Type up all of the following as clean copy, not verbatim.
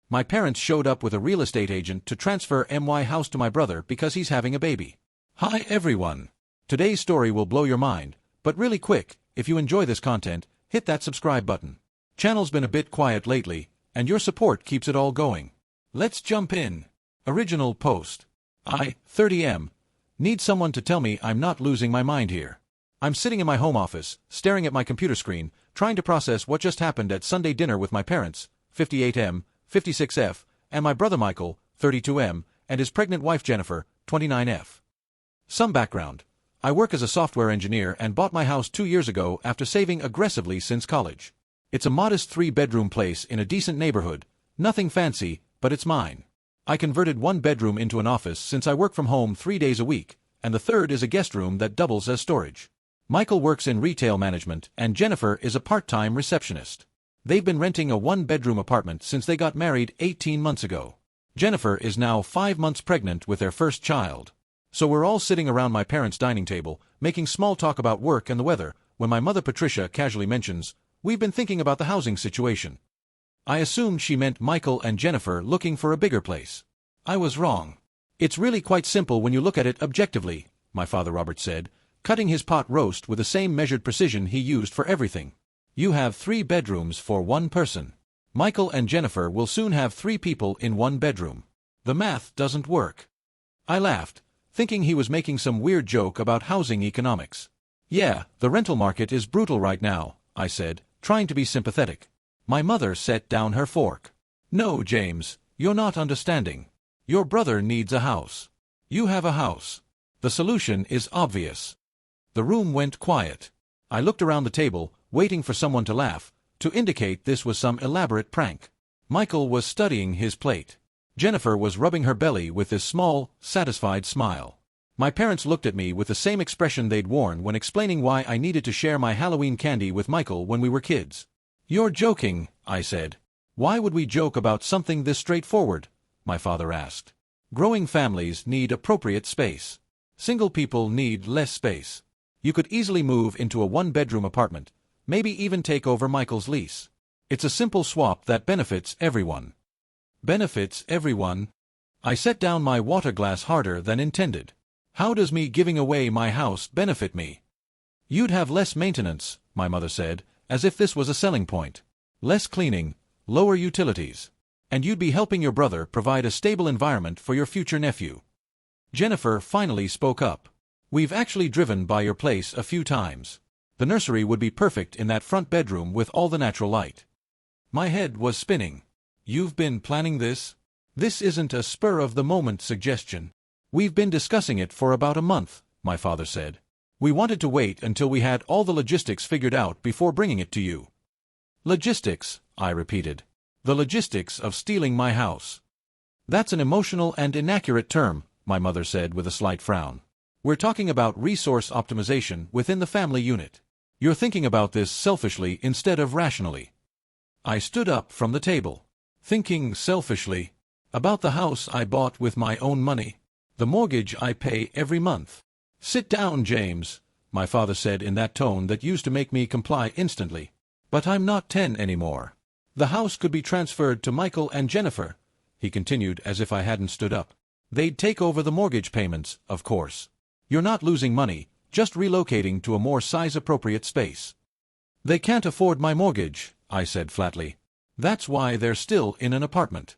My parents showed up with a real estate agent to transfer my house to my brother because he's having a baby. Hi everyone. Today's story will blow your mind, but really quick, if you enjoy this content, hit that subscribe button. Channel's been a bit quiet lately, and your support keeps it all going. Let's jump in. Original post. I, 30M, need someone to tell me I'm not losing my mind here. I'm sitting in my home office, staring at my computer screen, trying to process what just happened at Sunday dinner with my parents, 58M, 56F, and my brother Michael, 32M, and his pregnant wife Jennifer, 29F. Some background. I work as a software engineer and bought my house 2 years ago after saving aggressively since college. It's a modest 3-bedroom place in a decent neighborhood, nothing fancy, but it's mine. I converted 1 bedroom into an office since I work from home 3 days a week, and the third is a guest room that doubles as storage. Michael works in retail management and Jennifer is a part-time receptionist. They've been renting a 1-bedroom apartment since they got married 18 months ago. Jennifer is now 5 months pregnant with their first child. So we're all sitting around my parents' dining table, making small talk about work and the weather, when my mother Patricia casually mentions, "We've been thinking about the housing situation." I assumed she meant Michael and Jennifer looking for a bigger place. I was wrong. It's really quite simple when you look at it objectively, my father Robert said, cutting his pot roast with the same measured precision he used for everything. You have 3 bedrooms for 1 person. Michael and Jennifer will soon have 3 people in 1 bedroom. The math doesn't work. I laughed, thinking he was making some weird joke about housing economics. Yeah, the rental market is brutal right now, I said, trying to be sympathetic. My mother set down her fork. No, James, you're not understanding. Your brother needs a house. You have a house. The solution is obvious. The room went quiet. I looked around the table, waiting for someone to laugh, to indicate this was some elaborate prank. Michael was studying his plate. Jennifer was rubbing her belly with this small, satisfied smile. My parents looked at me with the same expression they'd worn when explaining why I needed to share my Halloween candy with Michael when we were kids. You're joking, I said. Why would we joke about something this straightforward? My father asked. Growing families need appropriate space. Single people need less space. You could easily move into a 1-bedroom apartment, maybe even take over Michael's lease. It's a simple swap that benefits everyone. Benefits everyone? I set down my water glass harder than intended. How does me giving away my house benefit me? You'd have less maintenance, my mother said, as if this was a selling point. Less cleaning, lower utilities. And you'd be helping your brother provide a stable environment for your future nephew. Jennifer finally spoke up. We've actually driven by your place a few times. The nursery would be perfect in that front bedroom with all the natural light. My head was spinning. You've been planning this? This isn't a spur-of-the-moment suggestion. We've been discussing it for about a month, my father said. We wanted to wait until we had all the logistics figured out before bringing it to you. Logistics, I repeated. The logistics of stealing my house. That's an emotional and inaccurate term, my mother said with a slight frown. We're talking about resource optimization within the family unit. You're thinking about this selfishly instead of rationally. I stood up from the table. Thinking selfishly? About the house I bought with my own money. The mortgage I pay every month. Sit down, James, my father said in that tone that used to make me comply instantly. But I'm not 10 anymore. The house could be transferred to Michael and Jennifer, he continued as if I hadn't stood up. They'd take over the mortgage payments, of course. You're not losing money, just relocating to a more size-appropriate space. They can't afford my mortgage, I said flatly. That's why they're still in an apartment.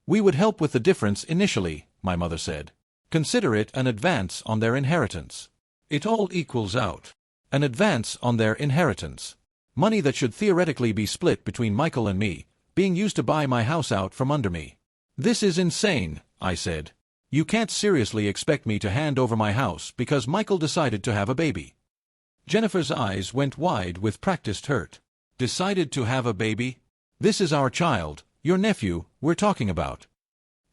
We would help with the difference initially, my mother said. Consider it an advance on their inheritance. It all equals out. An advance on their inheritance. Money that should theoretically be split between Michael and me, being used to buy my house out from under me. This is insane, I said. You can't seriously expect me to hand over my house because Michael decided to have a baby. Jennifer's eyes went wide with practiced hurt. Decided to have a baby? This is our child, your nephew, we're talking about.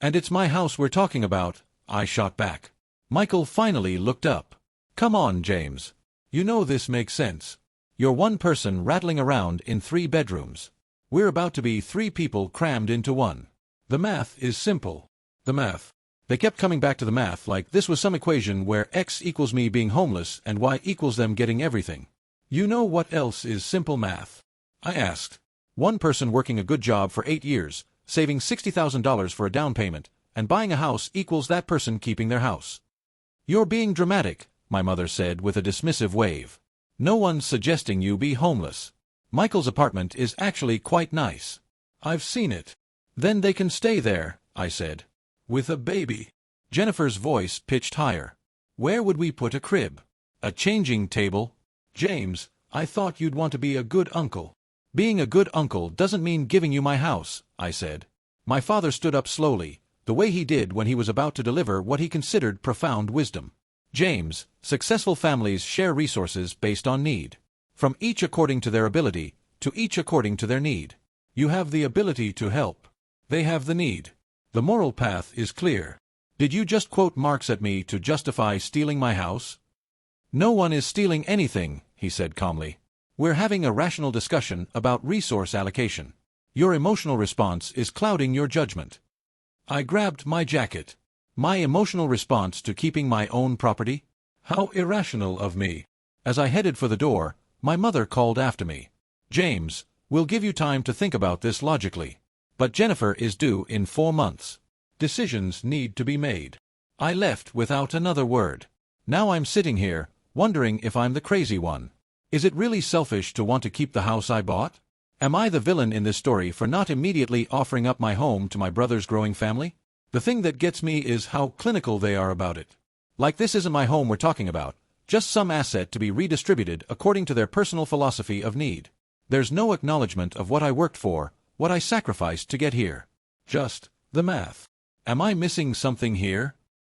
And it's my house we're talking about, I shot back. Michael finally looked up. Come on, James. You know this makes sense. You're 1 person rattling around in 3 bedrooms. We're about to be 3 people crammed into 1. The math is simple. The math. They kept coming back to the math like this was some equation where X equals me being homeless and Y equals them getting everything. You know what else is simple math? I asked. 1 person working a good job for 8 years, saving $60,000 for a down payment, and buying a house equals that person keeping their house. You're being dramatic, my mother said with a dismissive wave. No one's suggesting you be homeless. Michael's apartment is actually quite nice. I've seen it. Then they can stay there, I said. With a baby. Jennifer's voice pitched higher. Where would we put a crib? A changing table? James, I thought you'd want to be a good uncle. Being a good uncle doesn't mean giving you my house, I said. My father stood up slowly, the way he did when he was about to deliver what he considered profound wisdom. James, successful families share resources based on need. From each according to their ability, to each according to their need. You have the ability to help. They have the need. The moral path is clear. Did you just quote Marx at me to justify stealing my house? No one is stealing anything, he said calmly. We're having a rational discussion about resource allocation. Your emotional response is clouding your judgment. I grabbed my jacket. My emotional response to keeping my own property? How irrational of me. As I headed for the door, my mother called after me. James, we'll give you time to think about this logically. But Jennifer is due in 4 months. Decisions need to be made. I left without another word. Now I'm sitting here, wondering if I'm the crazy one. Is it really selfish to want to keep the house I bought? Am I the villain in this story for not immediately offering up my home to my brother's growing family? The thing that gets me is how clinical they are about it. Like this isn't my home we're talking about, just some asset to be redistributed according to their personal philosophy of need. There's no acknowledgement of what I worked for, what I sacrificed to get here. Just the math. Am I missing something here?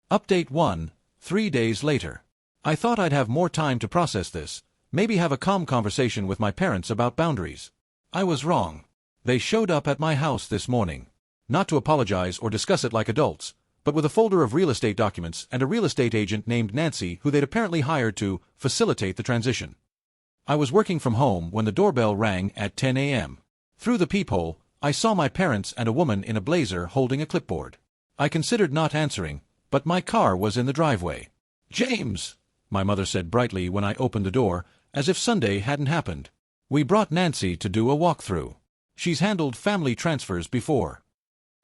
Update 1, 3 days later. I thought I'd have more time to process this, maybe have a calm conversation with my parents about boundaries. I was wrong. They showed up at my house this morning. Not to apologize or discuss it like adults, but with a folder of real estate documents and a real estate agent named Nancy who they'd apparently hired to facilitate the transition. I was working from home when the doorbell rang at 10 a.m. Through the peephole, I saw my parents and a woman in a blazer holding a clipboard. I considered not answering, but my car was in the driveway. James, my mother said brightly when I opened the door, as if Sunday hadn't happened. We brought Nancy to do a walkthrough. She's handled family transfers before.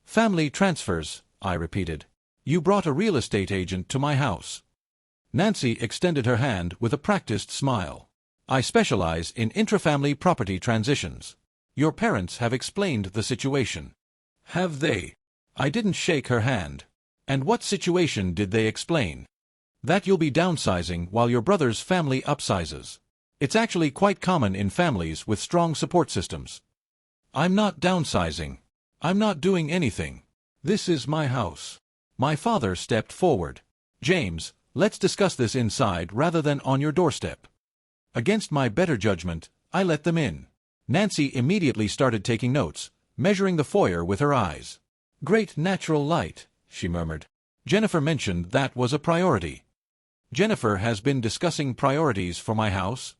Family transfers, I repeated. You brought a real estate agent to my house. Nancy extended her hand with a practiced smile. I specialize in intrafamily property transitions. Your parents have explained the situation. Have they? I didn't shake her hand. And what situation did they explain? That you'll be downsizing while your brother's family upsizes. It's actually quite common in families with strong support systems. I'm not downsizing. I'm not doing anything. This is my house. My father stepped forward. James, let's discuss this inside rather than on your doorstep. Against my better judgment, I let them in. Nancy immediately started taking notes, measuring the foyer with her eyes. Great natural light, she murmured. Jennifer mentioned that was a priority. Jennifer has been discussing priorities for my house?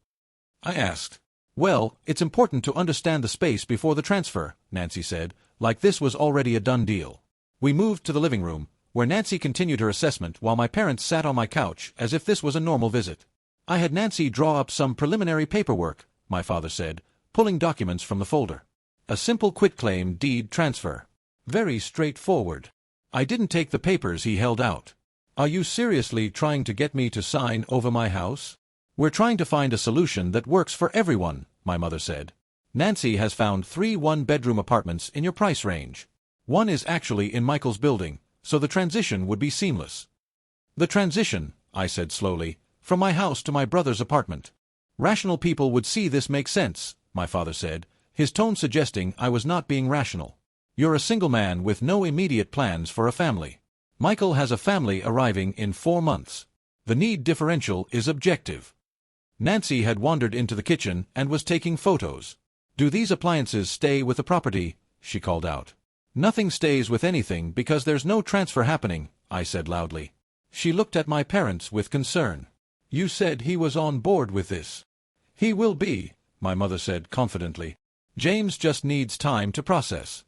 I asked. Well, it's important to understand the space before the transfer, Nancy said, like this was already a done deal. We moved to the living room, where Nancy continued her assessment while my parents sat on my couch as if this was a normal visit. I had Nancy draw up some preliminary paperwork, my father said, pulling documents from the folder. A simple quitclaim deed transfer. Very straightforward. I didn't take the papers he held out. Are you seriously trying to get me to sign over my house? We're trying to find a solution that works for everyone, my mother said. Nancy has found 3 one-bedroom apartments in your price range. One is actually in Michael's building, so the transition would be seamless. The transition, I said slowly, from my house to my brother's apartment. Rational people would see this make sense, my father said, his tone suggesting I was not being rational. You're a single man with no immediate plans for a family. Michael has a family arriving in 4 months. The need differential is objective. Nancy had wandered into the kitchen and was taking photos. Do these appliances stay with the property? She called out. Nothing stays with anything because there's no transfer happening, I said loudly. She looked at my parents with concern. You said he was on board with this. He will be, my mother said confidently. James just needs time to process.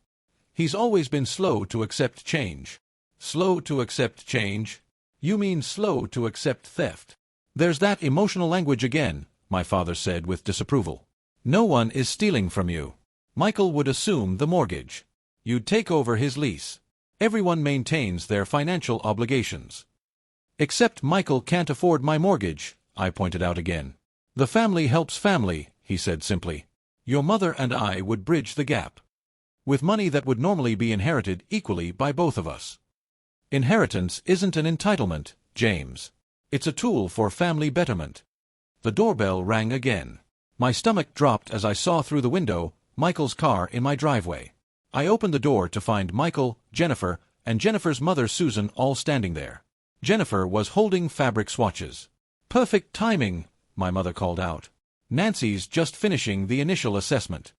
He's always been slow to accept change. Slow to accept change? You mean slow to accept theft? There's that emotional language again, my father said with disapproval. No one is stealing from you. Michael would assume the mortgage. You'd take over his lease. Everyone maintains their financial obligations. Except Michael can't afford my mortgage, I pointed out again. The family helps family, he said simply. Your mother and I would bridge the gap. With money that would normally be inherited equally by both of us. Inheritance isn't an entitlement, James. It's a tool for family betterment. The doorbell rang again. My stomach dropped as I saw through the window Michael's car in my driveway. I opened the door to find Michael, Jennifer, and Jennifer's mother Susan all standing there. Jennifer was holding fabric swatches. Perfect timing, my mother called out. Nancy's just finishing the initial assessment.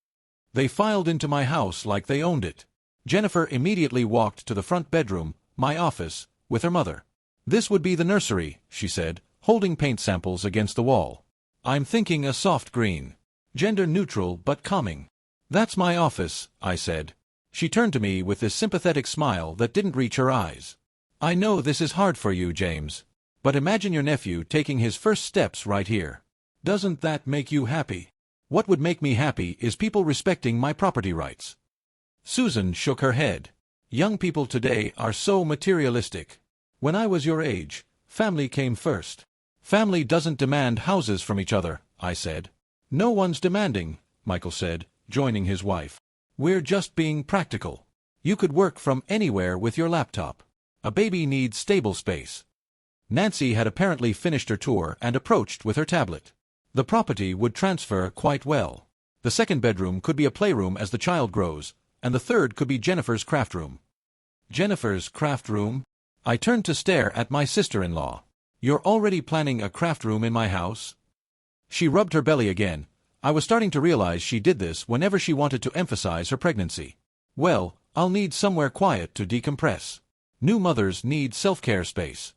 They filed into my house like they owned it. Jennifer immediately walked to the front bedroom, my office, with her mother. This would be the nursery, she said, holding paint samples against the wall. I'm thinking a soft green. Gender neutral but calming. That's my office, I said. She turned to me with this sympathetic smile that didn't reach her eyes. I know this is hard for you, James. But imagine your nephew taking his first steps right here. Doesn't that make you happy? What would make me happy is people respecting my property rights. Susan shook her head. Young people today are so materialistic. When I was your age, family came first. Family doesn't demand houses from each other, I said. No one's demanding, Michael said, joining his wife. We're just being practical. You could work from anywhere with your laptop. A baby needs stable space. Nancy had apparently finished her tour and approached with her tablet. The property would transfer quite well. The second bedroom could be a playroom as the child grows, and the third could be Jennifer's craft room. Jennifer's craft room? I turned to stare at my sister-in-law. You're already planning a craft room in my house? She rubbed her belly again. I was starting to realize she did this whenever she wanted to emphasize her pregnancy. Well, I'll need somewhere quiet to decompress. New mothers need self-care space.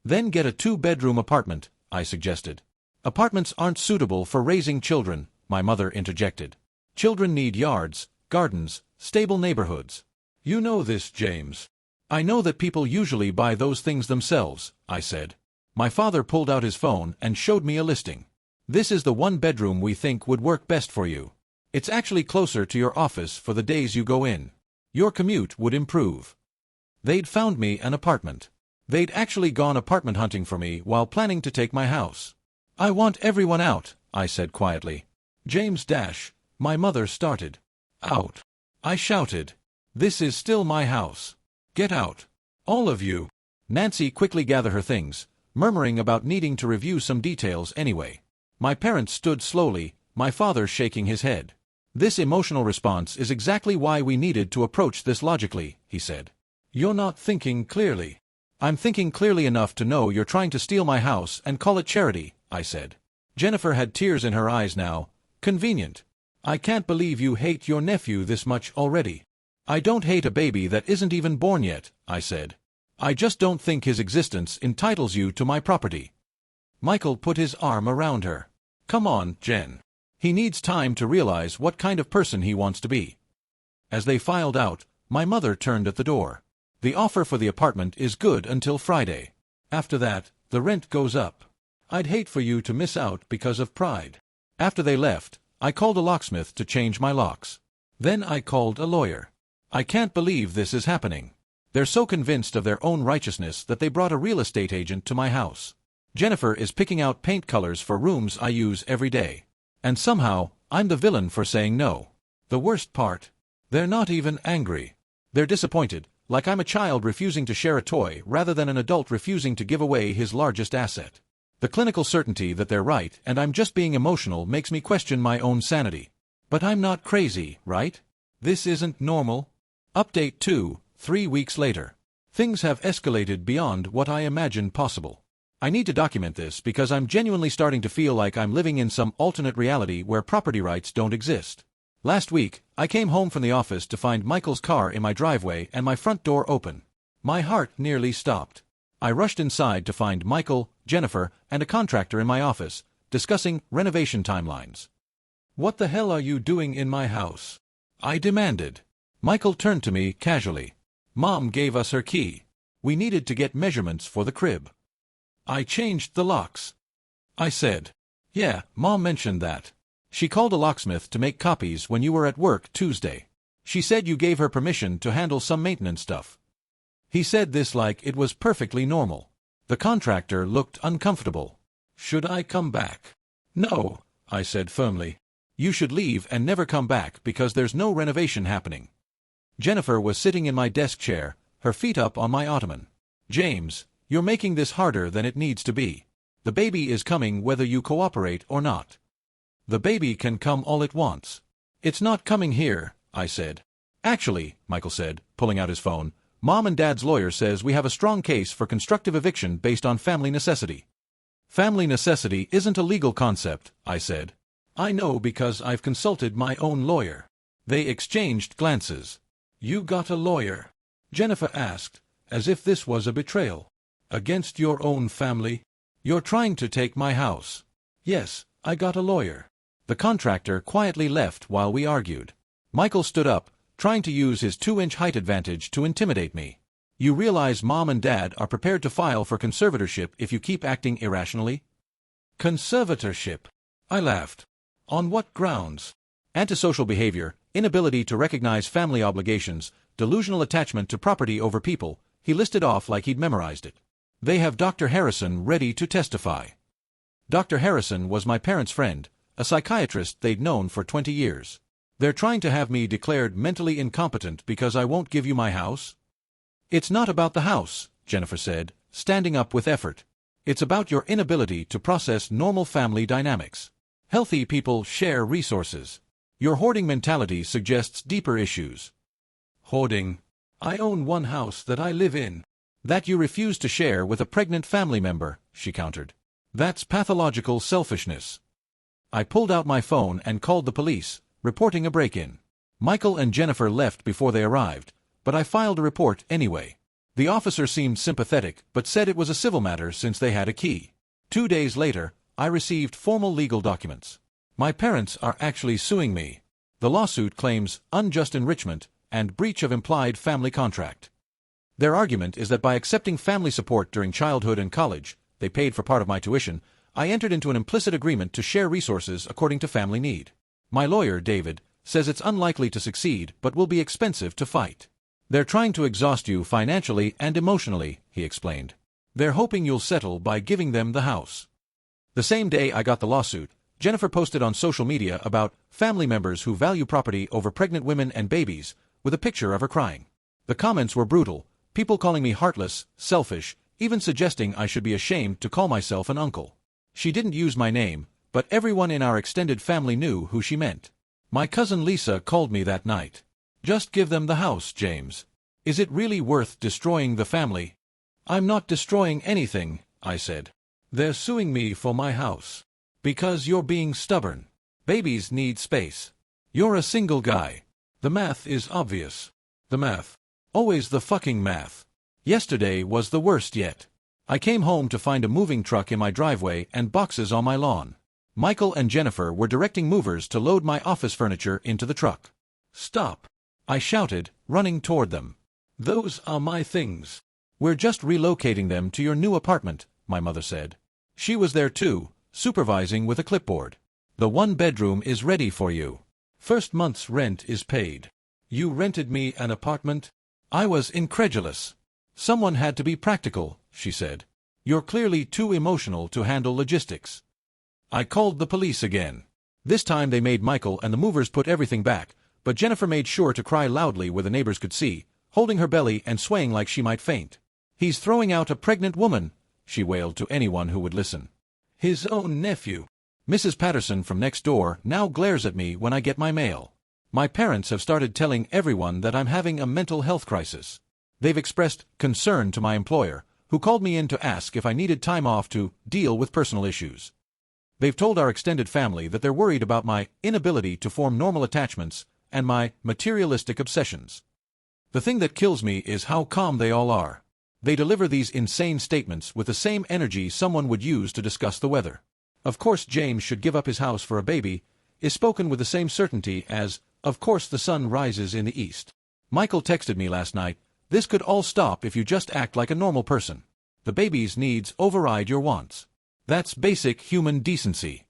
Then get a 2-bedroom apartment, I suggested. Apartments aren't suitable for raising children, my mother interjected. Children need yards, gardens, stable neighborhoods. You know this, James. I know that people usually buy those things themselves, I said. My father pulled out his phone and showed me a listing. This is the 1-bedroom we think would work best for you. It's actually closer to your office for the days you go in. Your commute would improve. They'd found me an apartment. They'd actually gone apartment hunting for me while planning to take my house. I want everyone out, I said quietly. James my mother started. Out. I shouted. This is still my house. Get out. All of you. Nancy quickly gathered her things, murmuring about needing to review some details anyway. My parents stood slowly, my father shaking his head. This emotional response is exactly why we needed to approach this logically, he said. You're not thinking clearly. I'm thinking clearly enough to know you're trying to steal my house and call it charity, I said. Jennifer had tears in her eyes now. Convenient. I can't believe you hate your nephew this much already. I don't hate a baby that isn't even born yet, I said. I just don't think his existence entitles you to my property. Michael put his arm around her. Come on, Jen. He needs time to realize what kind of person he wants to be. As they filed out, my mother turned at the door. The offer for the apartment is good until Friday. After that, the rent goes up. I'd hate for you to miss out because of pride. After they left, I called a locksmith to change my locks. Then I called a lawyer. I can't believe this is happening. They're so convinced of their own righteousness that they brought a real estate agent to my house. Jennifer is picking out paint colors for rooms I use every day. And somehow, I'm the villain for saying no. The worst part? They're not even angry. They're disappointed, like I'm a child refusing to share a toy rather than an adult refusing to give away his largest asset. The clinical certainty that they're right and I'm just being emotional makes me question my own sanity. But I'm not crazy, right? This isn't normal. Update 2, 3 weeks later. Things have escalated beyond what I imagined possible. I need to document this because I'm genuinely starting to feel like I'm living in some alternate reality where property rights don't exist. Last week, I came home from the office to find Michael's car in my driveway and my front door open. My heart nearly stopped. I rushed inside to find Michael, Jennifer, and a contractor in my office, discussing renovation timelines. What the hell are you doing in my house? I demanded. Michael turned to me casually. Mom gave us her key. We needed to get measurements for the crib. I changed the locks. I said. Yeah, Mom mentioned that. She called a locksmith to make copies when you were at work Tuesday. She said you gave her permission to handle some maintenance stuff. He said this like it was perfectly normal. The contractor looked uncomfortable. Should I come back? No, I said firmly. You should leave and never come back because there's no renovation happening. Jennifer was sitting in my desk chair, her feet up on my ottoman. James, you're making this harder than it needs to be. The baby is coming whether you cooperate or not. The baby can come all it wants. It's not coming here, I said. Actually, Michael said, pulling out his phone, Mom and Dad's lawyer says we have a strong case for constructive eviction based on family necessity. Family necessity isn't a legal concept, I said. I know because I've consulted my own lawyer. They exchanged glances. You got a lawyer? Jennifer asked, as if this was a betrayal. Against your own family? You're trying to take my house. Yes, I got a lawyer. The contractor quietly left while we argued. Michael stood up, trying to use his 2-inch height advantage to intimidate me. You realize Mom and Dad are prepared to file for conservatorship if you keep acting irrationally? Conservatorship? I laughed. On what grounds? Antisocial behavior, inability to recognize family obligations, delusional attachment to property over people. He listed off like he'd memorized it. They have Dr. Harrison ready to testify. Dr. Harrison was my parents' friend, a psychiatrist they'd known for 20 years. They're trying to have me declared mentally incompetent because I won't give you my house? It's not about the house, Jennifer said, standing up with effort. It's about your inability to process normal family dynamics. Healthy people share resources. Your hoarding mentality suggests deeper issues. Hoarding? I own one house that I live in. That you refuse to share with a pregnant family member, she countered. That's pathological selfishness. I pulled out my phone and called the police, reporting a break-in. Michael and Jennifer left before they arrived, but I filed a report anyway. The officer seemed sympathetic but said it was a civil matter since they had a key. 2 days later, I received formal legal documents. My parents are actually suing me. The lawsuit claims unjust enrichment and breach of implied family contract. Their argument is that by accepting family support during childhood and college, they paid for part of my tuition, I entered into an implicit agreement to share resources according to family need. My lawyer, David, says it's unlikely to succeed but will be expensive to fight. They're trying to exhaust you financially and emotionally, he explained. They're hoping you'll settle by giving them the house. The same day I got the lawsuit, Jennifer posted on social media about family members who value property over pregnant women and babies, with a picture of her crying. The comments were brutal, people calling me heartless, selfish, even suggesting I should be ashamed to call myself an uncle. She didn't use my name, but everyone in our extended family knew who she meant. My cousin Lisa called me that night. Just give them the house, James. Is it really worth destroying the family? I'm not destroying anything, I said. They're suing me for my house. Because you're being stubborn. Babies need space. You're a single guy. The math is obvious. The math. Always the fucking math. Yesterday was the worst yet. I came home to find a moving truck in my driveway and boxes on my lawn. Michael and Jennifer were directing movers to load my office furniture into the truck. Stop! I shouted, running toward them. Those are my things. We're just relocating them to your new apartment, my mother said. She was there too, supervising with a clipboard. The 1-bedroom is ready for you. First month's rent is paid. You rented me an apartment? I was incredulous. Someone had to be practical, she said. You're clearly too emotional to handle logistics. I called the police again. This time they made Michael and the movers put everything back, but Jennifer made sure to cry loudly where the neighbors could see, holding her belly and swaying like she might faint. He's throwing out a pregnant woman, she wailed to anyone who would listen. His own nephew. Mrs. Patterson from next door now glares at me when I get my mail. My parents have started telling everyone that I'm having a mental health crisis. They've expressed concern to my employer, who called me in to ask if I needed time off to deal with personal issues. They've told our extended family that they're worried about my inability to form normal attachments and my materialistic obsessions. The thing that kills me is how calm they all are. They deliver these insane statements with the same energy someone would use to discuss the weather. Of course James should give up his house for a baby is spoken with the same certainty as, of course the sun rises in the east. Michael texted me last night, this could all stop if you just act like a normal person. The baby's needs override your wants. That's basic human decency.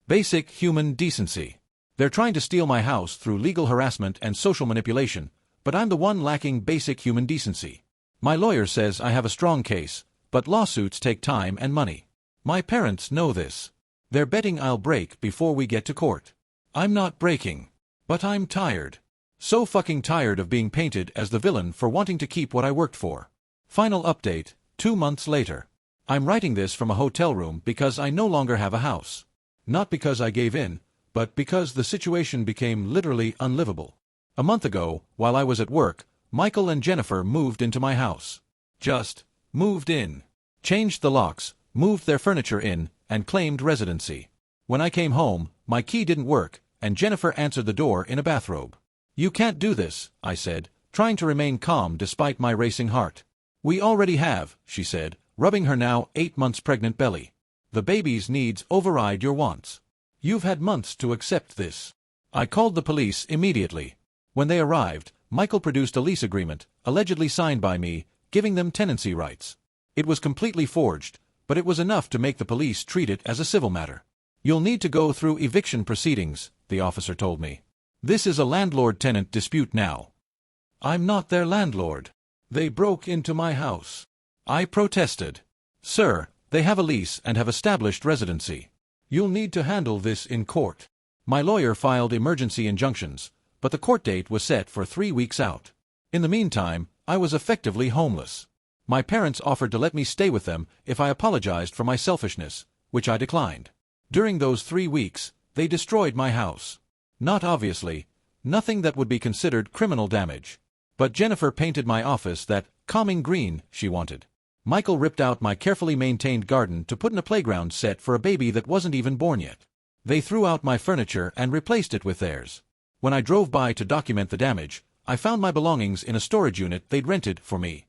Basic human decency. They're trying to steal my house through legal harassment and social manipulation, but I'm the one lacking basic human decency. My lawyer says I have a strong case, but lawsuits take time and money. My parents know this. They're betting I'll break before we get to court. I'm not breaking. But I'm tired. So fucking tired of being painted as the villain for wanting to keep what I worked for. Final update, 2 months later. I'm writing this from a hotel room because I no longer have a house. Not because I gave in, but because the situation became literally unlivable. A month ago, while I was at work, Michael and Jennifer moved into my house. Just moved in. Changed the locks, moved their furniture in, and claimed residency. When I came home, my key didn't work, and Jennifer answered the door in a bathrobe. "You can't do this," I said, trying to remain calm despite my racing heart. "We already have," she said, rubbing her now 8 months pregnant belly. "The baby's needs override your wants. You've had months to accept this." I called the police immediately. When they arrived, Michael produced a lease agreement, allegedly signed by me, giving them tenancy rights. It was completely forged, but it was enough to make the police treat it as a civil matter. "You'll need to go through eviction proceedings," the officer told me. "This is a landlord-tenant dispute now." "I'm not their landlord. They broke into my house." I protested. "Sir, they have a lease and have established residency. You'll need to handle this in court." My lawyer filed emergency injunctions, but the court date was set for 3 weeks out. In the meantime, I was effectively homeless. My parents offered to let me stay with them if I apologized for my selfishness, which I declined. During those 3 weeks, they destroyed my house. Not obviously, nothing that would be considered criminal damage. But Jennifer painted my office that calming green she wanted. Michael ripped out my carefully maintained garden to put in a playground set for a baby that wasn't even born yet. They threw out my furniture and replaced it with theirs. When I drove by to document the damage, I found my belongings in a storage unit they'd rented for me.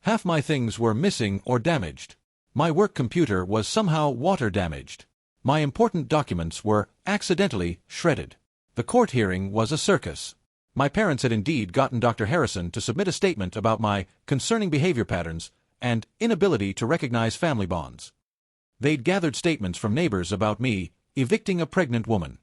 Half my things were missing or damaged. My work computer was somehow water damaged. My important documents were accidentally shredded. The court hearing was a circus. My parents had indeed gotten Dr. Harrison to submit a statement about my concerning behavior patterns and inability to recognize family bonds. They'd gathered statements from neighbors about me evicting a pregnant woman.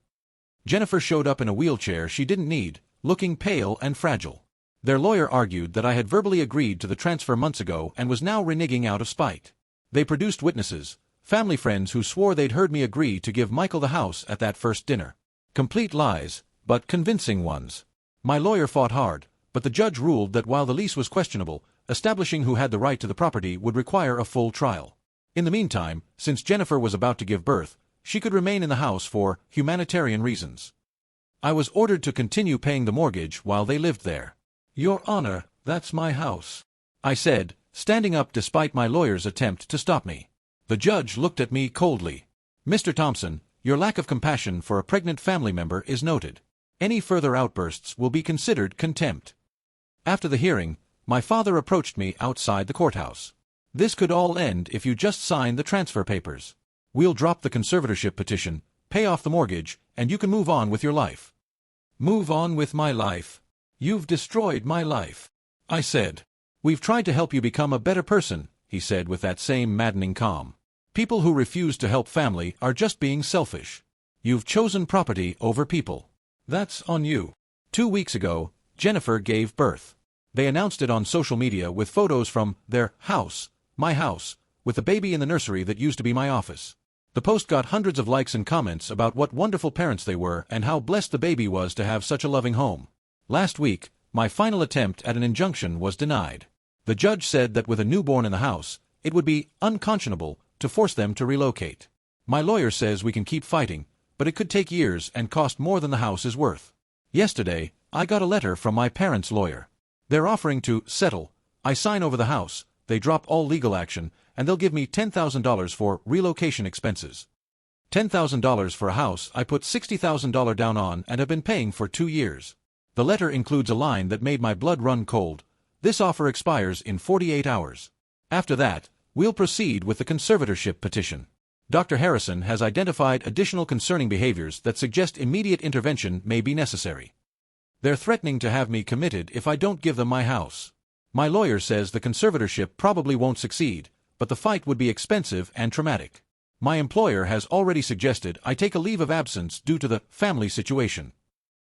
Jennifer showed up in a wheelchair she didn't need, looking pale and fragile. Their lawyer argued that I had verbally agreed to the transfer months ago and was now reneging out of spite. They produced witnesses, family friends who swore they'd heard me agree to give Michael the house at that first dinner. Complete lies, but convincing ones. My lawyer fought hard, but the judge ruled that while the lease was questionable, establishing who had the right to the property would require a full trial. In the meantime, since Jennifer was about to give birth, she could remain in the house for humanitarian reasons. I was ordered to continue paying the mortgage while they lived there. "Your Honor, that's my house," I said, standing up despite my lawyer's attempt to stop me. The judge looked at me coldly. "Mr. Thompson, your lack of compassion for a pregnant family member is noted. Any further outbursts will be considered contempt." After the hearing, my father approached me outside the courthouse. "This could all end if you just sign the transfer papers. We'll drop the conservatorship petition, pay off the mortgage, and you can move on with your life." "Move on with my life? You've destroyed my life," I said. "We've tried to help you become a better person," he said with that same maddening calm. "People who refuse to help family are just being selfish. You've chosen property over people. That's on you." 2 weeks ago, Jennifer gave birth. They announced it on social media with photos from their house, my house, with the baby in the nursery that used to be my office. The post got hundreds of likes and comments about what wonderful parents they were and how blessed the baby was to have such a loving home. Last week, my final attempt at an injunction was denied. The judge said that with a newborn in the house, it would be unconscionable to force them to relocate. My lawyer says we can keep fighting, but it could take years and cost more than the house is worth. Yesterday, I got a letter from my parents' lawyer. They're offering to settle. I sign over the house, they drop all legal action, and they'll give me $10,000 for relocation expenses. $10,000 for a house I put $60,000 down on and have been paying for 2 years. The letter includes a line that made my blood run cold. "This offer expires in 48 hours. After that, we'll proceed with the conservatorship petition. Dr. Harrison has identified additional concerning behaviors that suggest immediate intervention may be necessary. They're threatening to have me committed if I don't give them my house. My lawyer says the conservatorship probably won't succeed, but the fight would be expensive and traumatic. My employer has already suggested I take a leave of absence due to the family situation.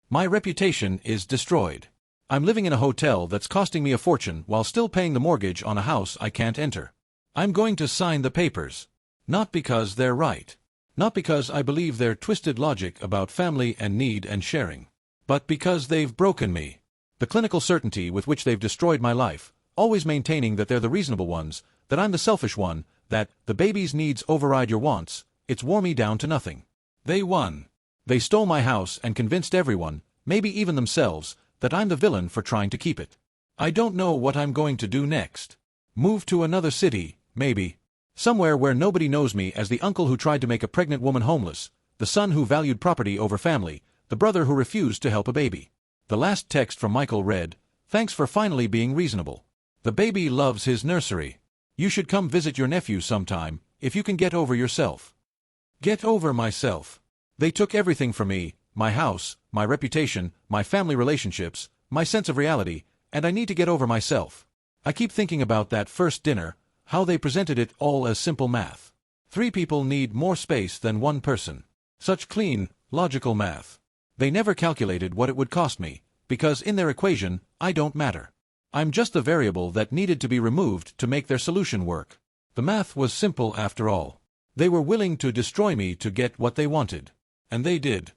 My reputation is destroyed. I'm living in a hotel that's costing me a fortune while still paying the mortgage on a house I can't enter. I'm going to sign the papers. Not because they're right. Not because I believe their twisted logic about family and need and sharing. But because they've broken me. The clinical certainty with which they've destroyed my life, always maintaining that they're the reasonable ones, that I'm the selfish one, that the baby's needs override your wants, it's wore me down to nothing. They won. They stole my house and convinced everyone, maybe even themselves, that I'm the villain for trying to keep it. I don't know what I'm going to do next. Move to another city, maybe. Somewhere where nobody knows me as the uncle who tried to make a pregnant woman homeless, the son who valued property over family, the brother who refused to help a baby. The last text from Michael read, "Thanks for finally being reasonable. The baby loves his nursery. You should come visit your nephew sometime, if you can get over yourself." Get over myself. They took everything from me, my house, my reputation, my family relationships, my sense of reality, and I need to get over myself. I keep thinking about that first dinner, how they presented it all as simple math. 3 people need more space than 1 person. Such clean, logical math. They never calculated what it would cost me, because in their equation, I don't matter. I'm just the variable that needed to be removed to make their solution work. The math was simple after all. They were willing to destroy me to get what they wanted. And they did.